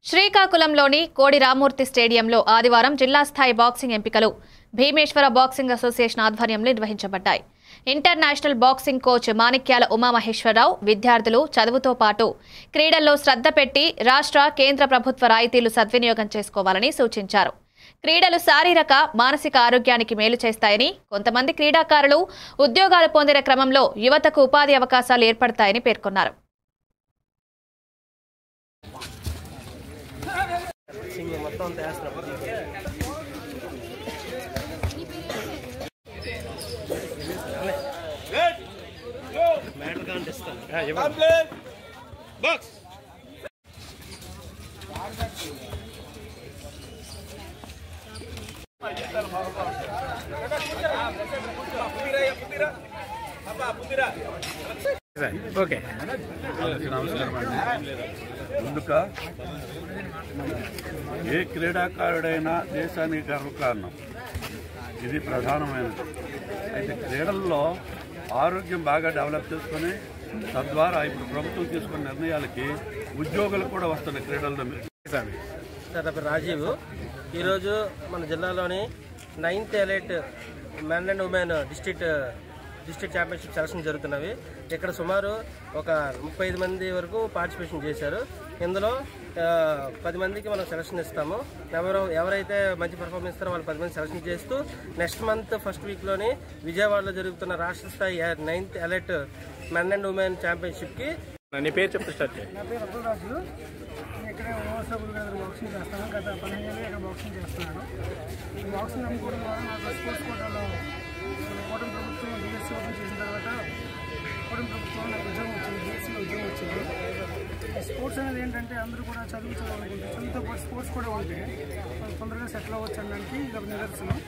శ్రీకాకుళంలోని కోడి రామూర్తి స్టేడియంలో ఆదివారం జిల్లా స్థాయి బాక్సింగ్ ఎంపికలు భీమేశ్వర బాక్సింగ్ అసోసియేషన్ ఆధ్వర్యంలో నిర్వహించబడ్డాయి. ఇంటర్నేషనల్ బాక్సింగ్ కోచ్ మాణిక్యాల ఉమామహేశ్వరరావు విద్యార్థులు చదువుతో పాటు క్రీడల్లో శ్రద్ధ పెట్టి రాష్ట్ర కేంద్ర ప్రభుత్వ రాయితీలు సద్వినియోగం చేసుకోవాలని సూచించారు. క్రీడలు శారీరక మానసిక ఆరోగ్యానికి మేలు చేస్తాయని, కొంతమంది క్రీడాకారులు ఉద్యోగాలు పొందిన క్రమంలో యువతకు ఉపాధి అవకాశాలు ఏర్పడతాయని పేర్కొన్నారు. ఓకే ముందుగా ఏ క్రీడాకారుడైనా దేశానికి గర్వకారణం, ఇది ప్రధానమైనది. అయితే క్రీడల్లో ఆరోగ్యం బాగా డెవలప్ చేసుకుని తద్వారా ఇప్పుడు ప్రభుత్వం తీసుకున్న నిర్ణయాలకి ఉద్యోగులు కూడా వస్తున్నాయి క్రీడల్లో. సార్ నా పేరు రాజీవ్. ఈరోజు మన జిల్లాలోని 9th elite men and women district championship selection జరుగుతున్నవి. ఇక్కడ సుమారు ఒక 35 మంది వరకు పార్టిసిపేషన్ చేశారు. ఇందులో 10 మందికి మనం సెలక్షన్ ఇస్తాము. ఎవరైతే మంచి పర్ఫార్మెన్స్ ఇస్తారో వాళ్ళు 10 మంది సెలక్షన్ చేస్తూ నెక్స్ట్ మంత్ ఫస్ట్ వీక్లోని విజయవాడలో జరుగుతున్న రాష్ట్ర స్థాయి 9th elite men and women ఛాంపియన్షిప్కి. నీ పేరు చెప్తే స్టార్ట్ చేయండి. నా పేరు అబ్దుల్ రాజు. ఇక్కడే బాక్సింగ్ చేస్తాను. గత 15 ఏళ్ళు ఇక్కడ బాక్సింగ్ చేస్తున్నాను. ఈ బాక్సింగ్ అనుకోవడం ద్వారా నాకు స్పోర్ట్స్ కోటాలో కూటమి ప్రభుత్వం డిఎస్సీ ఓపెన్ చేసిన తర్వాత కూటమి ప్రభుత్వం నాకు ఉద్యోగం వచ్చింది, డిఎస్సీలో ఉద్యోగం వచ్చింది. ఈ స్పోర్ట్స్ అనేది ఏంటంటే అందరూ కూడా చదువుకోవాలనుకుంటే, చదువుతో పాటు స్పోర్ట్స్ కూడా ఉంటే తొందరగా సెటిల్ అవ్వచ్చు అనడానికి ఇది ఒక నిదర్శనం.